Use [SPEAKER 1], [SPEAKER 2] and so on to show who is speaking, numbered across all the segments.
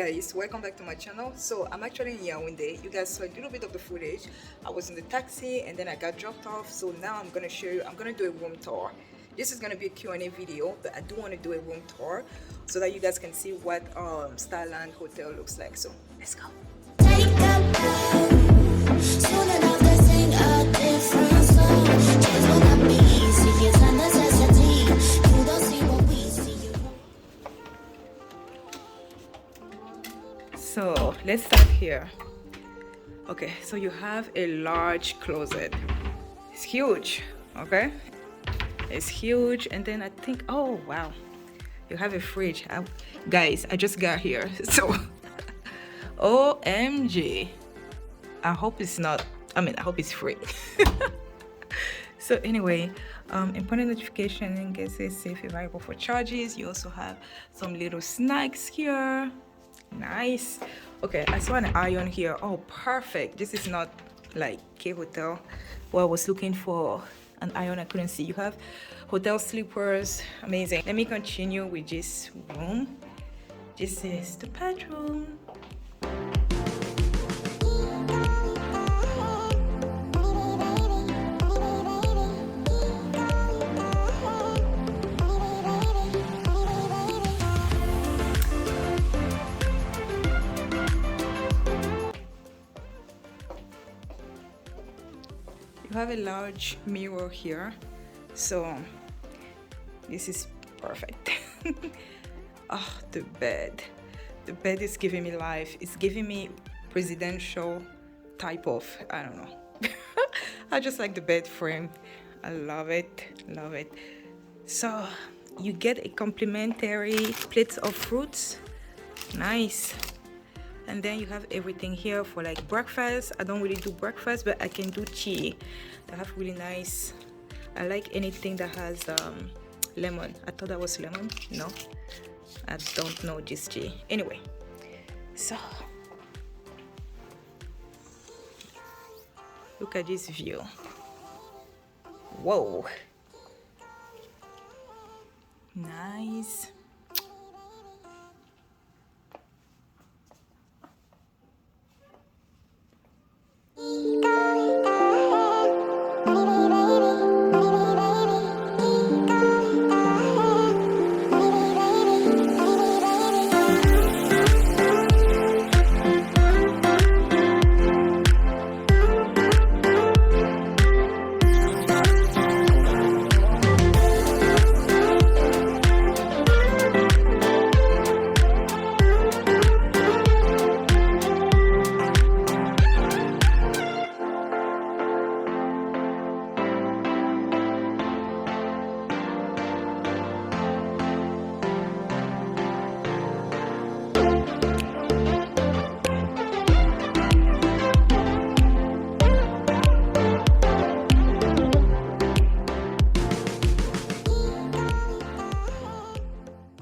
[SPEAKER 1] guys, welcome back to my channel. So I'm actually in Yaoundé. You guys saw a little bit of the footage. I was in the taxi and then I got dropped off. So now I'm gonna show you, I'm gonna do a room tour. This is gonna be a Q&A video, but I do want to do a room tour so that you guys can see what Starland Hotel looks like. So let's go. So let's start here. Okay, so you have a large closet. It's huge, okay? It's huge. And then I think, oh wow, you have a fridge. Guys, I just got here, so OMG. I hope it's not, I hope it's free. So anyway, important notification and gets it safe available for charges. You also have some little snacks here. Nice. Okay, I saw an iron here. Oh, perfect. This is not like K Hotel where I was looking for an iron I couldn't see. You have hotel sleepers. Amazing. Let me continue with this room. This is the bedroom. You have a large mirror here, so this is perfect. Oh, the bed is giving me life. It's giving me presidential type of, I don't know. I just like the bed frame. I love it. So you get a complimentary plate of fruits. Nice. And then you have everything here for like breakfast. I don't really do breakfast, but I can do tea. They have really nice, I like anything that has lemon. I thought that was lemon. No, I don't know this tea. Anyway, so look at this view. Whoa, nice.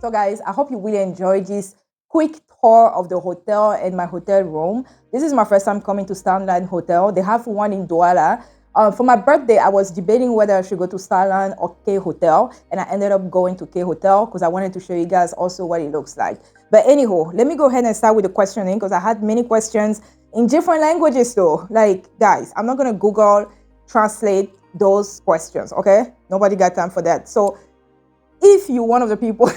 [SPEAKER 1] So guys, I hope you really enjoyed this quick tour of the hotel and my hotel room. This is my first time coming to Starland Hotel. They have one in Douala. For my birthday, I was debating whether I should go to Starland or K Hotel, and I ended up going to K Hotel because I wanted to show you guys also what it looks like. But anyhow, let me go ahead and start with the questioning because I had many questions in different languages though. Like guys, I'm not gonna Google translate those questions, okay? Nobody got time for that. So if you're one of the people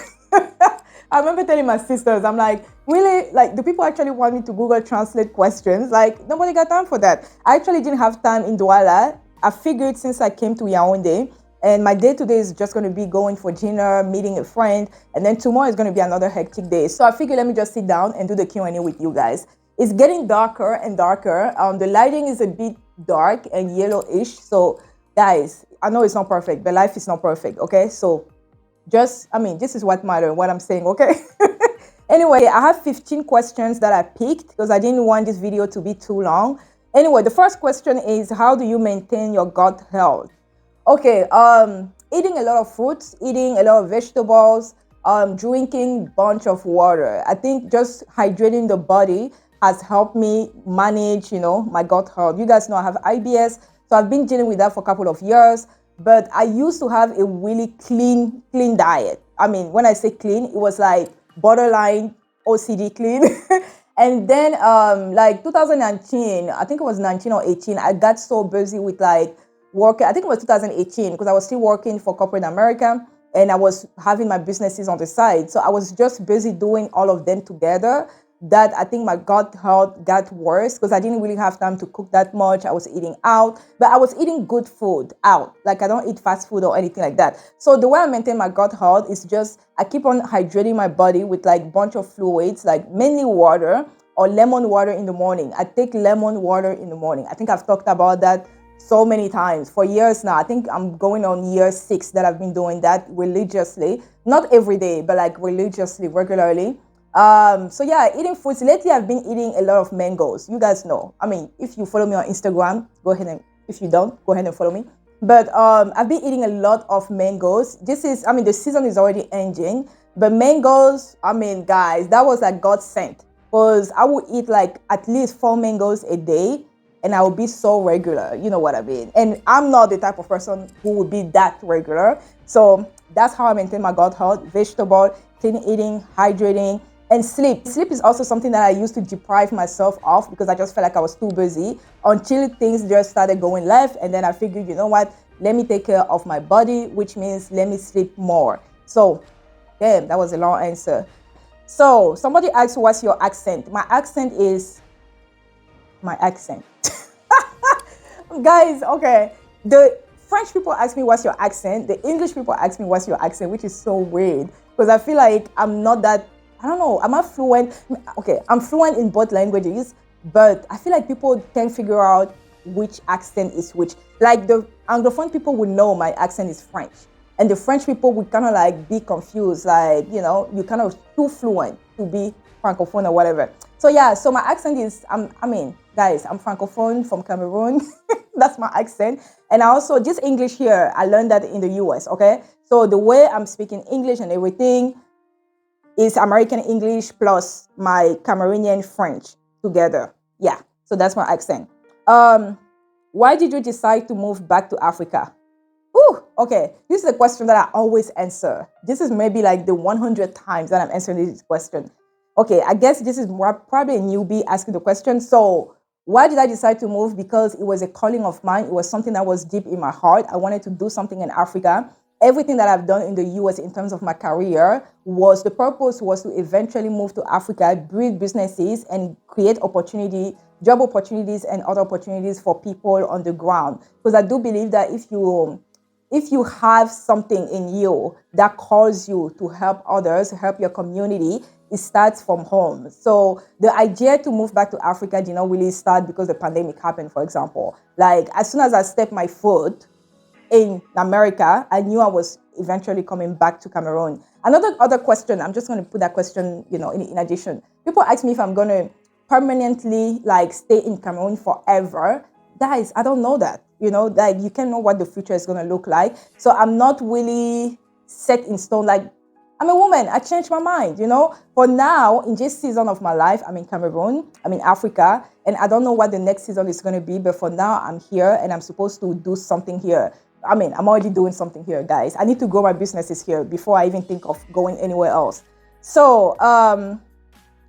[SPEAKER 1] I remember telling my sisters, I'm like, really? Like, do people actually want me to Google Translate questions? Like, nobody got time for that. I actually didn't have time in Douala. I figured since I came to Yaoundé, and my day today is just going to be going for dinner, meeting a friend, and then tomorrow is going to be another hectic day. So I figured let me just sit down and do the Q&A with you guys. It's getting darker and darker. The lighting is a bit dark and yellowish. So guys, I know it's not perfect, but life is not perfect, okay? So just, this is what matters, what I'm saying, okay? Anyway, I have 15 questions that I picked because I didn't want this video to be too long. Anyway, the first question is, how do you maintain your gut health? Okay, eating a lot of fruits, eating a lot of vegetables, drinking a bunch of water. I think just hydrating the body has helped me manage, my gut health. You guys know I have IBS, so I've been dealing with that for a couple of years. But I used to have a really clean diet. When I say clean, it was like borderline OCD clean. And then like 2019, I think it was 19 or 18, I got so busy with like working. I think it was 2018 because I was still working for corporate America and I was having my businesses on the side. So I was just busy doing all of them together that I think my gut health got worse because I didn't really have time to cook that much. I was eating out, but I was eating good food out. Like I don't eat fast food or anything like that. So the way I maintain my gut health is just I keep on hydrating my body with like bunch of fluids, like mainly water or lemon water in the morning. I take lemon water in the morning. I think I've talked about that so many times for years now. I think I'm going on year 6 that I've been doing that religiously, not every day, but like religiously, regularly. So yeah, eating foods. Lately, I've been eating a lot of mangoes. You guys know. I mean, if you follow me on Instagram, go ahead and if you don't, go ahead and follow me. But I've been eating a lot of mangoes. I mean, the season is already ending. But mangoes, I mean, guys, that was like God sent. Because I would eat like at least 4 mangoes a day and I will be so regular. You know what I mean? And I'm not the type of person who would be that regular. So that's how I maintain my gut health: vegetable, clean eating, hydrating, and sleep. Sleep is also something that I used to deprive myself of because I just felt like I was too busy until things just started going left. And then I figured, you know what? Let me take care of my body, which means let me sleep more. So, damn, that was a long answer. So, somebody asked, what's your accent? My accent is my accent. Guys, okay. The French people ask me, what's your accent? The English people ask me, what's your accent? Which is so weird because I feel like I'm not that, I don't know, am I fluent? Okay, I'm fluent in both languages, but I feel like people can't figure out which accent is which. Like the Anglophone people would know my accent is French. And the French people would kind of like be confused, like, you know, you're kind of too fluent to be Francophone or whatever. So yeah, so my accent is, I mean, guys, I'm Francophone from Cameroon. That's my accent. And I also, just English here, I learned that in the US, okay? So the way I'm speaking English and everything is American English plus my Cameroonian French together. Yeah, so that's my accent. Why did you decide to move back to Africa? Ooh, okay. This is a question that I always answer. This is maybe like the 100th times that I'm answering this question. Okay, I guess this is probably a newbie asking the question. So, why did I decide to move? Because it was a calling of mine. It was something that was deep in my heart. I wanted to do something in Africa. Everything that I've done in the US in terms of my career was the purpose was to eventually move to Africa, build businesses, and create job opportunities, and other opportunities for people on the ground. Because I do believe that if you have something in you that calls you to help others, help your community, it starts from home. So the idea to move back to Africa did not really start because the pandemic happened, for example. Like as soon as I stepped my foot in America, I knew I was eventually coming back to Cameroon. Another other question, I'm just going to put that question, in addition. People ask me if I'm going to permanently like stay in Cameroon forever. Guys, I don't know that. Like you can't know what the future is going to look like. So I'm not really set in stone. Like I'm a woman. I changed my mind. For now, in this season of my life, I'm in Cameroon. I'm in Africa. And I don't know what the next season is going to be. But for now, I'm here and I'm supposed to do something here. I mean, I'm already doing something here, guys. I need to grow my businesses here before I even think of going anywhere else. So,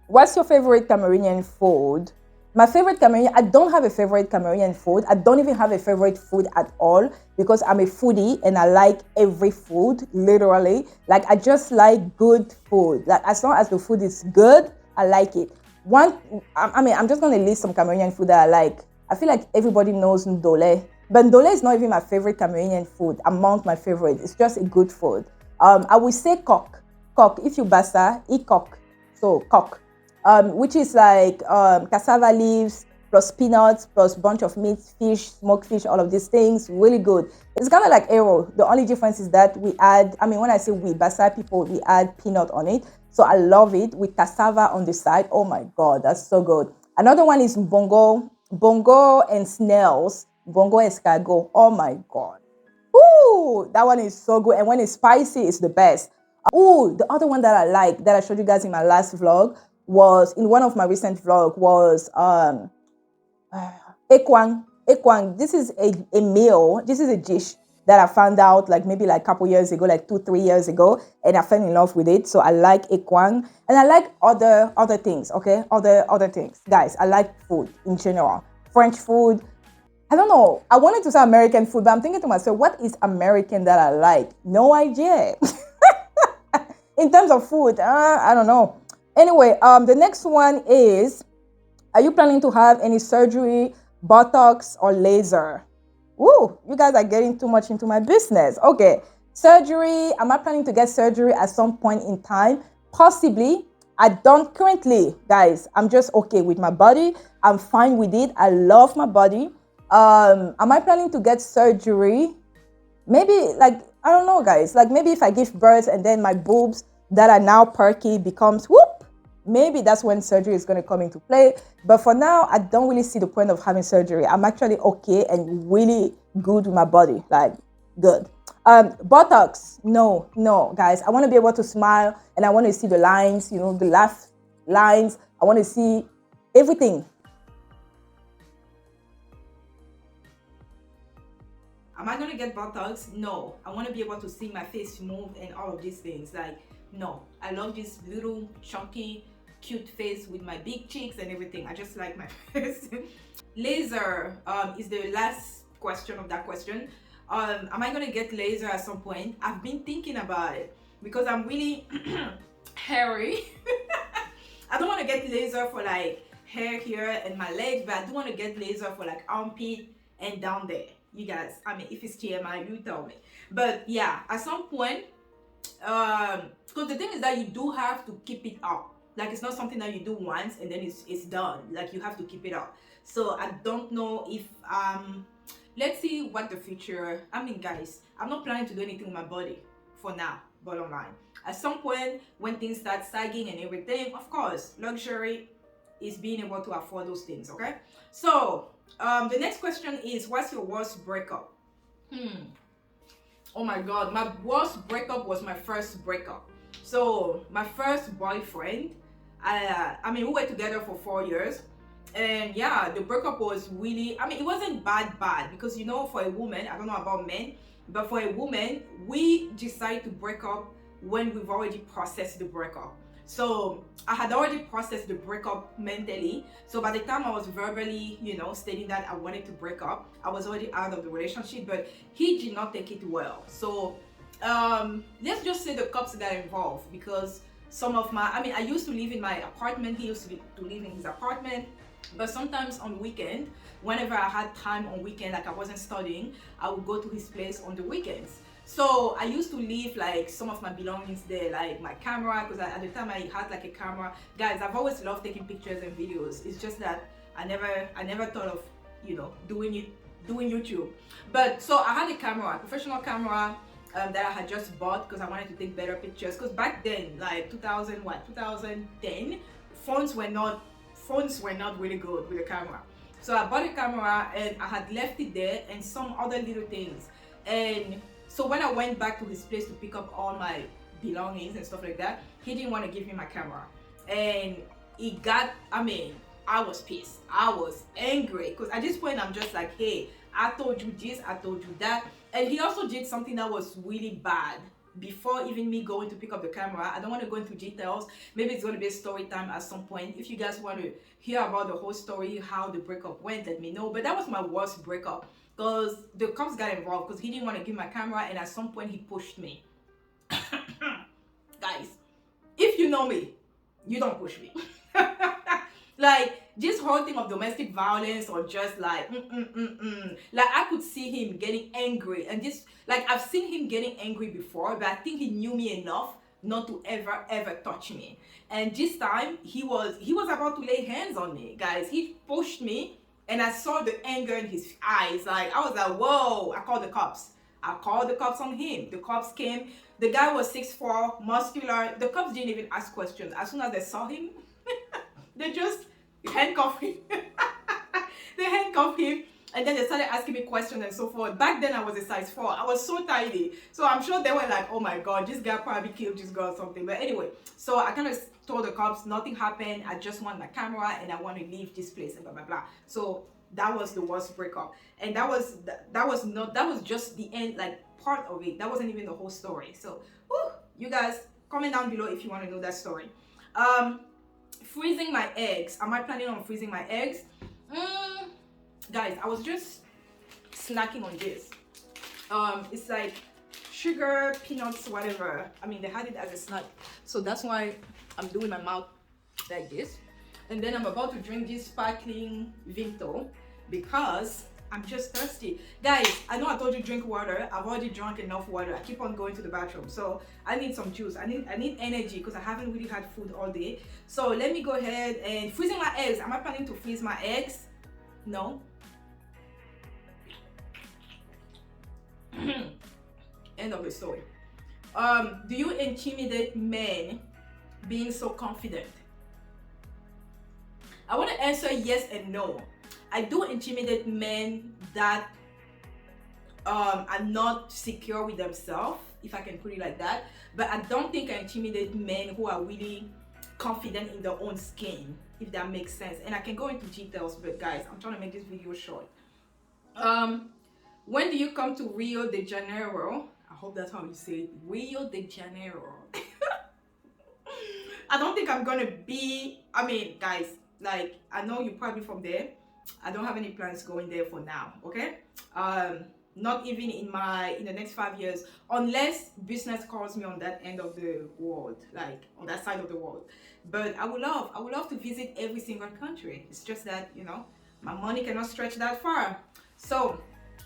[SPEAKER 1] what's your favorite Cameroonian food? My favorite Cameroonian, I don't have a favorite Cameroonian food. I don't even have a favorite food at all because I'm a foodie and I like every food, literally. Like, I just like good food. Like, as long as the food is good, I like it. I'm just going to list some Cameroonian food that I like. I feel like everybody knows ndole. But ndole is not even my favorite Cameroonian food among my favorite. It's just a good food. I would say cock. Cock. If you basta, eat cock. So, cock. Which is like cassava leaves plus peanuts plus bunch of meat, fish, smoked fish, all of these things. Really good. It's kind of like arrow. The only difference is that we add, when I say we, Basa people, we add peanut on it. So I love it with cassava on the side. Oh my God, that's so good. Another one is bongo and snails. Bongo escargot. Oh my God. Ooh, that one is so good. And when it's spicy, it's the best. Ooh, the other one that I like that I showed you guys in my last vlog was in one of my recent vlog was ekwang. Ekwang. This is a meal. This is a dish. that I found out like maybe like a couple years ago, like 2, 3 years ago, and I fell in love with it. So I like ekwang, and I like other things. Okay, other things, guys. I like food in general, French food. I don't know. I wanted to say American food, but I'm thinking to myself, what is American that I like? No idea. In terms of food, I don't know. Anyway, the next one is: are you planning to have any surgery, Botox, or laser? Woo, you guys are getting too much into my business. Okay, surgery. Am I planning to get surgery at some point in time? Possibly. I don't currently, guys. I'm just okay with my body. I'm fine with it. I love my body. Am I planning to get surgery? Maybe, like, I don't know, guys. Like, maybe if I give birth and then my boobs that are now perky becomes whoop, maybe that's when surgery is going to come into play. But for now, I don't really see the point of having surgery. I'm actually okay and really good with my body, like good. Botox, no, guys. I want to be able to smile and I want to see the lines, the laugh lines. I want to see everything. Am I gonna get Botox? No. I want to be able to see my face move and all of these things. Like, no. I love this little chunky cute face with my big cheeks and everything. I just like my face. Laser is the last question of that question. Am I gonna get laser at some point? I've been thinking about it because I'm really hairy. I don't want to get laser for like hair here and my legs, but I do want to get laser for like armpit and down there. You guys, I mean, if it's TMI, you tell me. But yeah, at some point, because the thing is that you do have to keep it up. Like, it's not something that you do once and then it's done. Like, you have to keep it up. So I don't know if let's see what the future. I mean, guys, I'm not planning to do anything with my body for now. Bottom line, at some point when things start sagging and everything, of course, luxury is being able to afford those things. Okay, so the next question is, what's your worst breakup? Oh my god, my worst breakup was my first breakup. So my first boyfriend, I mean, we were together for 4 years, and yeah, the breakup was really, I mean, it wasn't bad because, for a woman, I don't know about men, but for a woman, we decide to break up when we've already processed the breakup. So I had already processed the breakup mentally. So by the time I was verbally, stating that I wanted to break up, I was already out of the relationship, but he did not take it well. So let's just say the cops got involved because I used to live in my apartment. He used to live in his apartment. But sometimes on weekend, whenever I had time on weekend, like I wasn't studying, I would go to his place on the weekends. So I used to leave like some of my belongings there, like my camera, because at the time I had like a camera. Guys, I've always loved taking pictures and videos. It's just that I never thought of, doing YouTube. But so I had a camera, a professional camera that I had just bought because I wanted to take better pictures. Because back then, like 2010, phones were not really good with the camera. So I bought a camera and I had left it there and some other little things. And so when I went back to his place to pick up all my belongings and stuff like that, he didn't want to give me my camera. And I was pissed. I was angry because at this point I'm just like, hey, I told you this, I told you that. And he also did something that was really bad before even me going to pick up the camera. I don't want to go into details. Maybe it's going to be a story time at some point. If you guys want to hear about the whole story, how the breakup went, let me know. But that was my worst breakup because the cops got involved because he didn't want to give my camera, and at some point he pushed me. Guys, if you know me, you don't push me. Like, this whole thing of domestic violence or just like, like I could see him getting angry, and I've seen him getting angry before, but I think he knew me enough not to ever touch me. And this time he was about to lay hands on me, guys. He pushed me, and I saw the anger in his eyes. Like, I was like, whoa. I called the cops. On him. The cops came. The guy was 6'4", muscular. The cops didn't even ask questions. As soon as they saw him, they just handcuffed him. They handcuffed him, and then they started asking me questions and so forth. Back then I was a size 4. I was so tiny. So I'm sure they were like, oh my god, this guy probably killed this girl or something. But anyway, so I kind of told the cops nothing happened. I just want my camera and I want to leave this place and blah blah blah. So that was the worst breakup. And that was just the end, like part of it. That wasn't even the whole story. So whew, you guys comment down below if you want to know that story. Freezing my eggs. Am I planning on freezing my eggs? Guys, I was just snacking on this. It's like sugar, peanuts, whatever. I mean, they had it as a snack, so that's why I'm doing my mouth like this. And then I'm about to drink this sparkling Vinto because I'm just thirsty. Guys, I know I told you drink water. I've already drunk enough water. I keep on going to the bathroom, so I need some juice. I need energy because I haven't really had food all day. So let me go ahead and freezing my eggs. Am I planning to freeze my eggs? No. End of the story. Do you intimidate men being so confident? I want to answer yes and no. I do intimidate men that are not secure with themselves, if I can put it like that. But I don't think I intimidate men who are really confident in their own skin, if that makes sense. And I can go into details, but guys, I'm trying to make this video short. When do you come to Rio de Janeiro? I hope that's how you say it. Rio de Janeiro. I don't think I'm gonna be, I mean, guys, like, I know you're probably from there. I don't have any plans going there for now, okay? Not even in the next 5 years, unless business calls me on that end of the world, like on that side of the world. But I would love to visit every single country. It's just that, you know, my money cannot stretch that far. So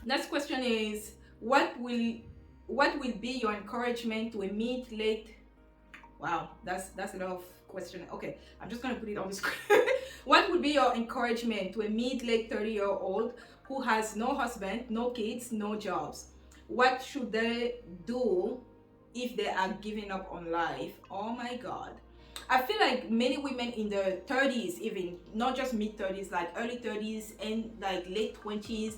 [SPEAKER 1] next question is, what will be your encouragement to a mid-late? Wow, that's a lot of question. Okay, I'm just gonna put it on the screen. What would be your encouragement to a mid-late 30-year-old who has no husband, no kids, no jobs? What should they do if they are giving up on life? Oh my God. I feel like many women in their 30s, even not just mid-30s, like early 30s and like late 20s,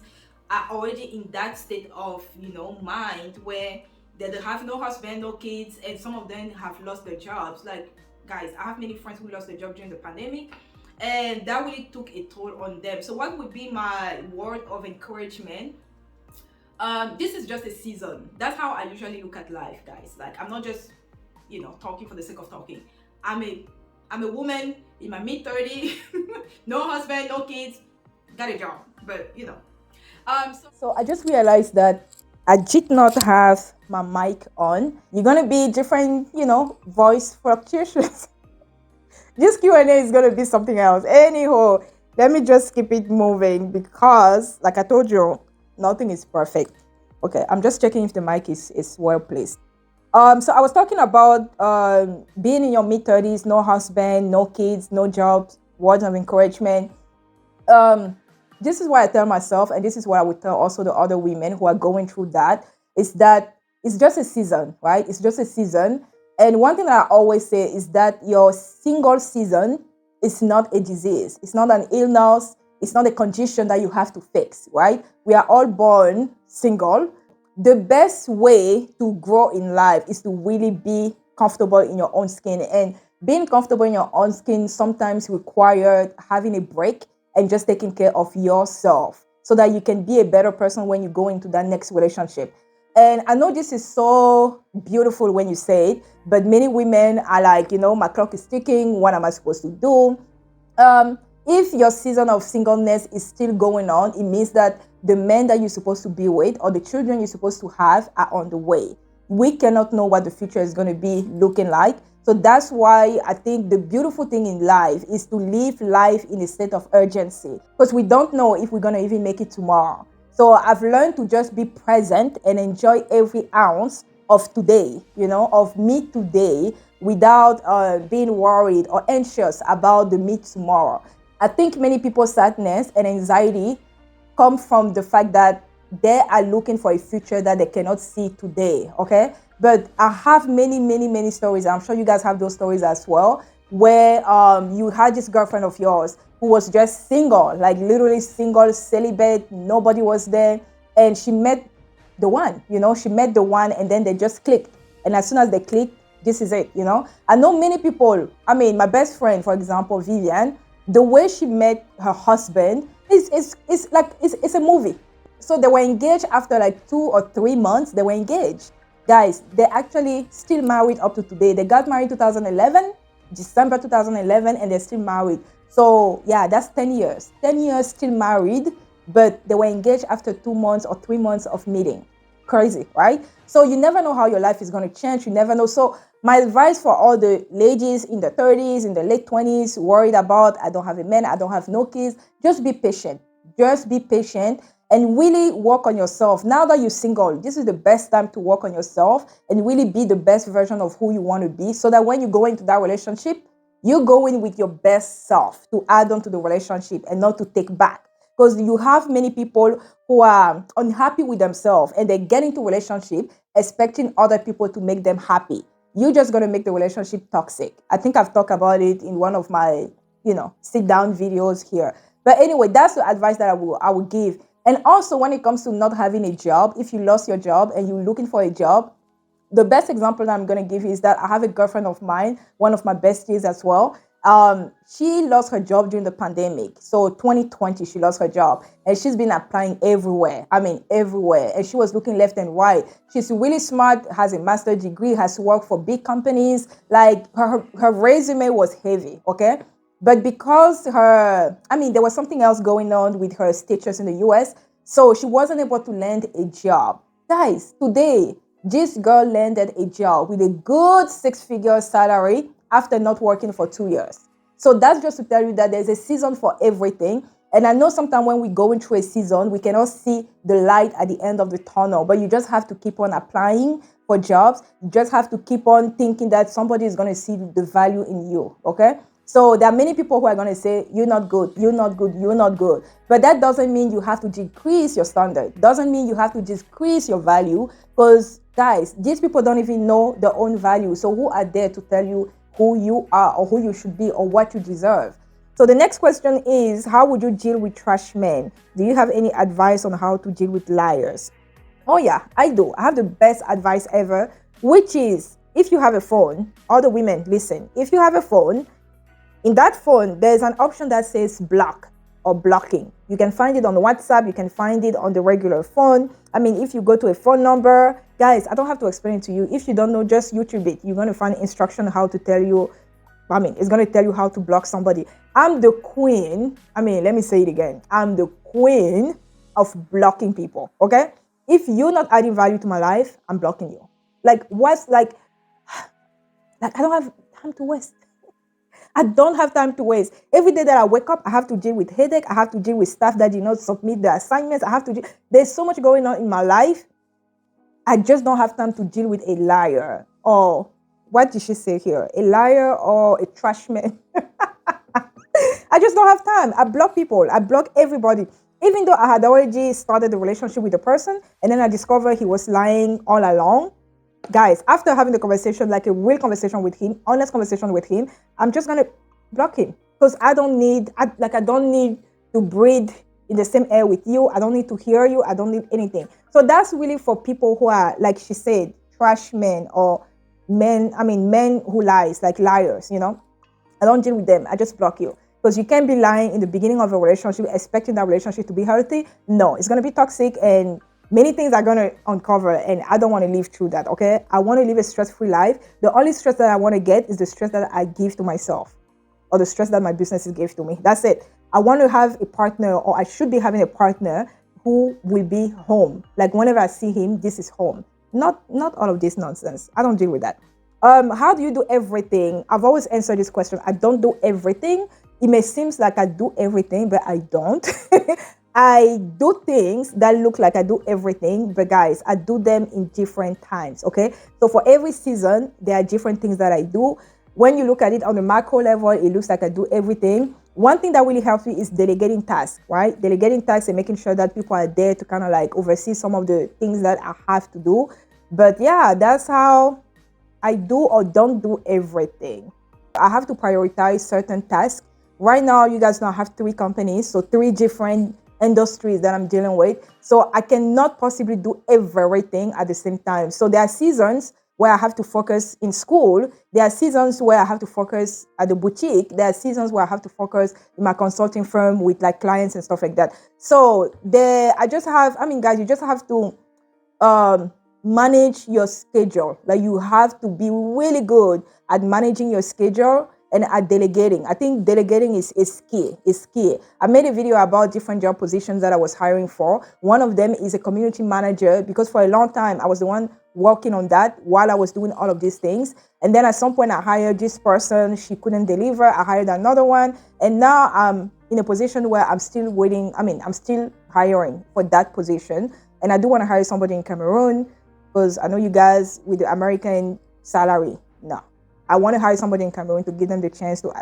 [SPEAKER 1] are already in that state of, you know, mind where they have no husband, no kids, and some of them have lost their jobs. Like, guys, I have many friends who lost their job during the pandemic, and that really took a toll on them. So what would be my word of encouragement? This is just a season. That's how I usually look at life, guys. Like, I'm not just, you know, talking for the sake of talking. I'm a woman in my mid-30s, no husband, no kids, got a job, but you know. So I just realized that I did not have my mic on. You're gonna be different, you know, voice fluctuations. This Q&A is gonna be something else. Anyhow, let me just keep it moving because, like I told you, nothing is perfect. Okay, I'm just checking if the mic is well placed. So I was talking about being in your mid-30s, no husband, no kids, no jobs, words of encouragement. This is what I tell myself, and this is what I would tell also the other women who are going through that, is that it's just a season, right? It's just a season. And one thing that I always say is that your single season is not a disease. It's not an illness. It's not a condition that you have to fix, right? We are all born single. The best way to grow in life is to really be comfortable in your own skin. And being comfortable in your own skin sometimes requires having a break and just taking care of yourself so that you can be a better person when you go into that next relationship. And I know this is so beautiful when you say it, but many women are like, you know, my clock is ticking. What am I supposed to do? If your season of singleness is still going on, it means that the men that you're supposed to be with or the children you're supposed to have are on the way. We cannot know what the future is going to be looking like. So that's why I think the beautiful thing in life is to live life in a state of urgency, because we don't know if we're going to even make it tomorrow. So I've learned to just be present and enjoy every ounce of today, you know, of me today, without being worried or anxious about the me tomorrow. I think many people's sadness and anxiety come from the fact that they are looking for a future that they cannot see today, okay? But I have many stories. I'm sure you guys have those stories as well, where you had this girlfriend of yours who was just single, like literally single, celibate, nobody was there, and she met the one, you know, she met the one, and then they just clicked. And as soon as they clicked, this is it, you know? I know many people, I mean, my best friend, for example, Vivian, the way she met her husband, It's a movie. So they were engaged after like 2 or 3 months. They were engaged, guys. They actually still married up to today. They got married 2011, December 2011, and they're still married. So yeah, that's 10 years. 10 years still married, but they were engaged after 2 months or 3 months of meeting. Crazy, right? So you never know how your life is going to change. You never know. So my advice for all the ladies in the 30s, in the late 20s, worried about, I don't have a man, I don't have no kids, just be patient. Just be patient and really work on yourself. Now that you're single, this is the best time to work on yourself and really be the best version of who you want to be, so that when you go into that relationship, you go in with your best self to add on to the relationship and not to take back. Because you have many people who are unhappy with themselves and they get into relationship expecting other people to make them happy. You're just going to make the relationship toxic. I think I've talked about it in one of my, sit down videos here. But anyway, that's the advice that I will give. And also when it comes to not having a job, if you lost your job and you're looking for a job, the best example that I'm going to give you is that I have a girlfriend of mine, one of my besties as well. She lost her job during the pandemic. So 2020, she lost her job and she's been applying everywhere. I mean, everywhere. And she was looking left and right. She's really smart, has a master's degree, has worked for big companies. Like her resume was heavy. Okay. But because there was something else going on with her status in the US. So she wasn't able to land a job. Guys, today, this girl landed a job with a good 6-figure salary after not working for 2 years. So that's just to tell you that there's a season for everything. And I know sometimes when we're going through a season, we cannot see the light at the end of the tunnel, but you just have to keep on applying for jobs. You just have to keep on thinking that somebody is going to see the value in you, okay? So there are many people who are going to say, you're not good, you're not good, you're not good. But that doesn't mean you have to decrease your standard. Doesn't mean you have to decrease your value, because guys, these people don't even know their own value. So who are there to tell you who you are or who you should be or what you deserve? So the next question is, how would you deal with trash men? Do you have any advice on how to deal with liars? Oh yeah, I do. I have the best advice ever, which is, if you have a phone, all the women, listen, if you have a phone, in that phone, there's an option that says block or blocking. You can find it on WhatsApp. You can find it on the regular phone. I mean, if you go to a phone number, guys, I don't have to explain it to you. If you don't know, just YouTube it. You're going to find instruction how to tell you. It's going to tell you how to block somebody. I'm the queen. Let me say it again. I'm the queen of blocking people. Okay. If you're not adding value to my life, I'm blocking you. I don't have time to waste. I don't have time to waste. Every day that I wake up, I have to deal with headache. I have to deal with staff that did not submit the assignments. There's so much going on in my life. I just don't have time to deal with a liar. Or what did she say here? A liar or a trash man? I just don't have time. I block people. I block everybody. Even though I had already started the relationship with the person, and then I discovered he was lying all along. Guys, after having the conversation, like a real conversation with him, honest conversation with him, I'm just going to block him, because I don't need to breathe in the same air with you. I don't need to hear you. I don't need anything. So that's really for people who are, like she said, trash men or men who lies, like liars, I don't deal with them. I just block you, because you can't be lying in the beginning of a relationship, expecting that relationship to be healthy. No, it's going to be toxic, and many things are going to uncover, and I don't want to live through that, okay? I want to live a stress-free life. The only stress that I want to get is the stress that I give to myself, or the stress that my businesses give to me. That's it. I want to have a partner, or I should be having a partner who will be home. Like whenever I see him, this is home. Not all of this nonsense. I don't deal with that. How do you do everything? I've always answered this question. I don't do everything. It may seem like I do everything, but I don't. I do things that look like I do everything, but guys, I do them in different times, okay? So for every season, there are different things that I do. When you look at it on the macro level, it looks like I do everything. One thing that really helps me is delegating tasks, right? Delegating tasks and making sure that people are there to kind of like oversee some of the things that I have to do. But yeah, that's how I do or don't do everything. I have to prioritize certain tasks. Right now, you guys know I have 3 companies, so 3 different industries that I'm dealing with. So I cannot possibly do everything at the same time. So there are seasons where I have to focus in school. There are seasons where I have to focus at the boutique. There are seasons where I have to focus in my consulting firm with like clients and stuff like that. So I just have, I mean, guys, you just have to um manage your schedule. Like you have to be really good at managing your schedule and at delegating. I think delegating is key. Is key. I made a video about different job positions that I was hiring for. One of them is a community manager, because for a long time I was the one working on that while I was doing all of these things. And then at some point I hired this person, she couldn't deliver. I hired another one, and now I'm in a position where I'm still waiting. I mean, I'm still hiring for that position. And I do want to hire somebody in Cameroon, because I know you guys with the American salary. No, I want to hire somebody in Cameroon to give them the chance to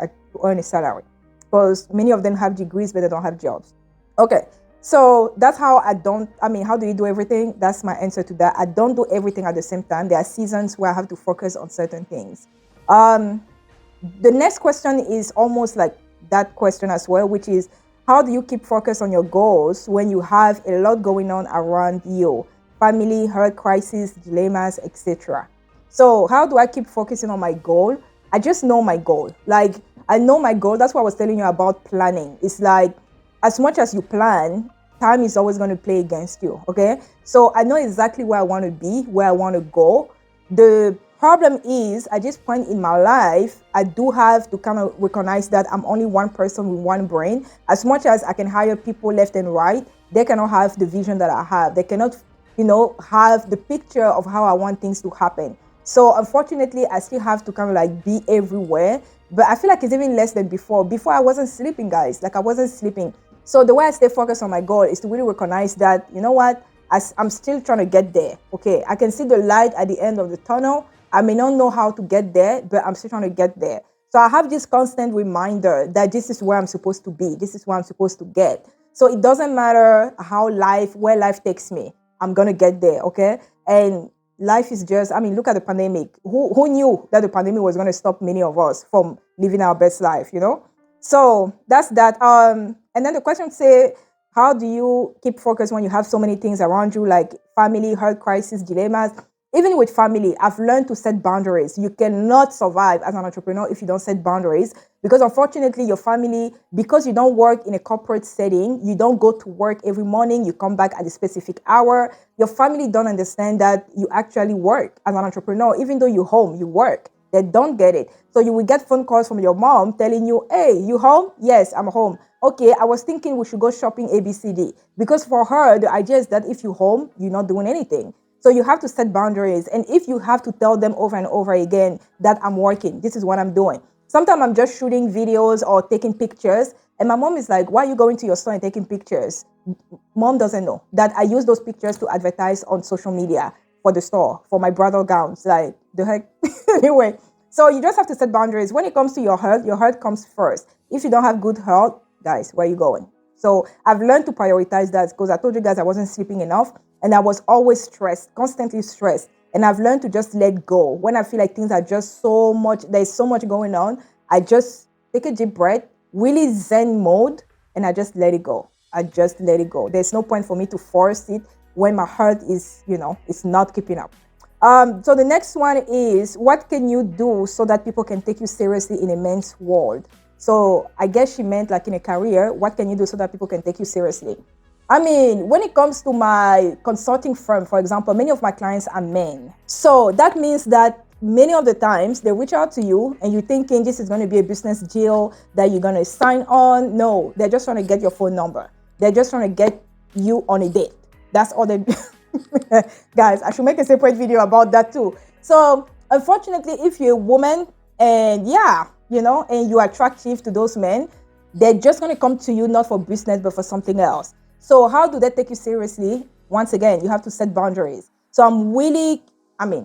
[SPEAKER 1] earn a salary, because many of them have degrees but they don't have jobs. Okay, so that's how how do you do everything? That's my answer to that. I don't do everything at the same time. There are seasons where I have to focus on certain things. The next question is almost like that question as well, which is, how do you keep focus on your goals when you have a lot going on around you? Family, health crisis, dilemmas, etc. So how do I keep focusing on my goal? I just know my goal. Like, I know my goal. That's what I was telling you about planning. It's like, as much as you plan, time is always going to play against you. Okay. So I know exactly where I want to be, where I want to go. The problem is, at this point in my life, I do have to kind of recognize that I'm only one person with one brain. As much as I can hire people left and right, they cannot have the vision that I have. They cannot, have the picture of how I want things to happen. So unfortunately, I still have to kind of like be everywhere. But I feel like it's even less than before. Before, I wasn't sleeping, guys. Like, I wasn't sleeping. So the way I stay focused on my goal is to really recognize that, you know what, I'm still trying to get there. Okay, I can see the light at the end of the tunnel. I may not know how to get there, but I'm still trying to get there. So I have this constant reminder that this is where I'm supposed to be. This is where I'm supposed to get. So it doesn't matter where life takes me. I'm going to get there, okay? And life is just, look at the pandemic. Who knew that the pandemic was going to stop many of us from living our best life, So that's that. And then the question say, how do you keep focus when you have so many things around you, like family, health crisis, dilemmas? Even with family, I've learned to set boundaries. You cannot survive as an entrepreneur if you don't set boundaries, because unfortunately your family, because you don't work in a corporate setting, you don't go to work every morning, you come back at a specific hour. Your family don't understand that you actually work as an entrepreneur. Even though you're home, you work. They don't get it. So you will get phone calls from your mom telling you, hey, you home? Yes, I'm home. Okay, I was thinking we should go shopping ABCD. Because for her, the idea is that if you're home, you're not doing anything. So you have to set boundaries. And if you have to tell them over and over again that I'm working, this is what I'm doing. Sometimes I'm just shooting videos or taking pictures. And my mom is like, why are you going to your store and taking pictures? Mom doesn't know that I use those pictures to advertise on social media for the store, for my bridal gowns. Like, the heck? Anyway, so you just have to set boundaries. When it comes to your health comes first. If you don't have good health, guys, where are you going? So I've learned to prioritize that, because I told you guys I wasn't sleeping enough. And I was always stressed, constantly stressed. And I've learned to just let go. When I feel like things are just there's so much going on, I just take a deep breath, really Zen mode, and I just let it go. I just let it go. There's no point for me to force it when my heart is, it's not keeping up. So the next one is, what can you do so that people can take you seriously in a men's world? So I guess she meant like in a career, what can you do so that people can take you seriously? When it comes to my consulting firm, for example, many of my clients are men. So that means that many of the times they reach out to you and you're thinking this is going to be a business deal that you're going to sign on. No, they're just trying to get your phone number. They're just trying to get you on a date. That's all they Guys, I should make a separate video about that too. So unfortunately, if you're a woman and and you're attractive to those men, they're just going to come to you not for business, but for something else. So how do they take you seriously? Once again, you have to set boundaries. So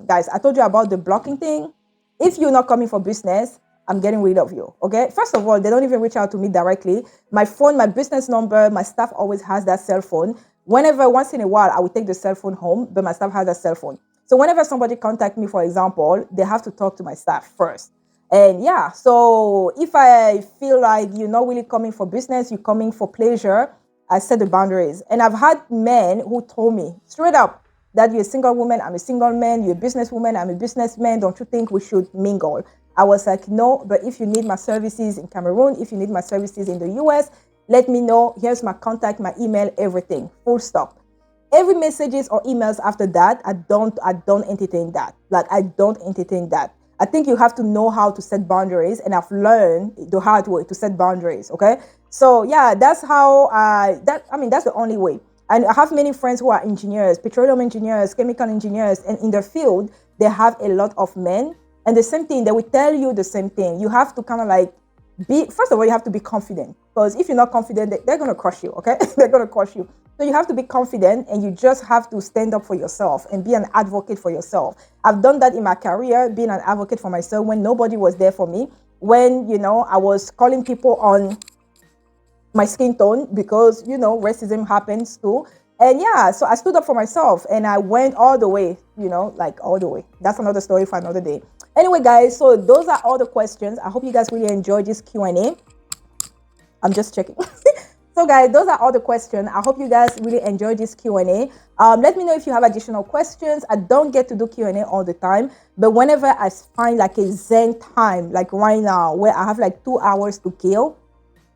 [SPEAKER 1] guys, I told you about the blocking thing. If you're not coming for business, I'm getting rid of you, okay? First of all, they don't even reach out to me directly. My phone, my business number, my staff always has that cell phone. Once in a while, I will take the cell phone home, but my staff has a cell phone. So whenever somebody contacts me, for example, they have to talk to my staff first. And so if I feel like you're not really coming for business, you're coming for pleasure, I set the boundaries. And I've had men who told me straight up, that you're a single woman, I'm a single man, you're a businesswoman, I'm a businessman. Don't you think we should mingle? I was like, no, but if you need my services in Cameroon, if you need my services in the US, let me know. Here's my contact, my email, everything. Full stop. Every messages or emails after that, I don't entertain that. Like I don't entertain that. I think you have to know how to set boundaries, and I've learned the hard way to set boundaries. Okay, so yeah, that's how I mean that's the only way. And I have many friends who are engineers, petroleum engineers, chemical engineers, and in their field they have a lot of men. And the same thing, they will tell you the same thing. You have to kind of like be, first of all, you have to be confident, because if you're not confident, they're going to crush you. Okay, they're going to crush you. So you have to be confident, and you just have to stand up for yourself and be an advocate for yourself. I've done that in my career, being an advocate for myself when nobody was there for me. When, I was calling people on my skin tone, because, racism happens too. And yeah, so I stood up for myself and I went all the way, like all the way. That's another story for another day. Anyway, guys, so those are all the questions. I hope you guys really enjoyed this Q&A. I'm just checking. So guys, those are all the questions. I hope you guys really enjoyed this Q&A. Let me know if you have additional questions. I don't get to do Q&A all the time, but whenever I find like a zen time, like right now, where I have like 2 hours to kill,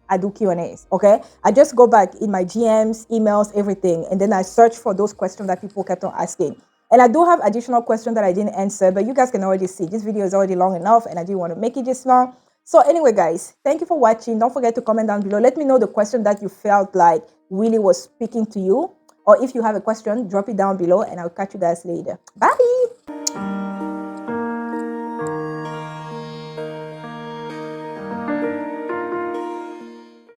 [SPEAKER 1] I do Q&As, okay? I just go back in my GMs, emails, everything, and then I search for those questions that people kept on asking. And I do have additional questions that I didn't answer, but you guys can already see this video is already long enough, and I didn't want to make it this long. So anyway, guys, thank you for watching. Don't forget to comment down below. Let me know the question that you felt like really was speaking to you. Or if you have a question, drop it down below, and I'll catch you guys later. Bye!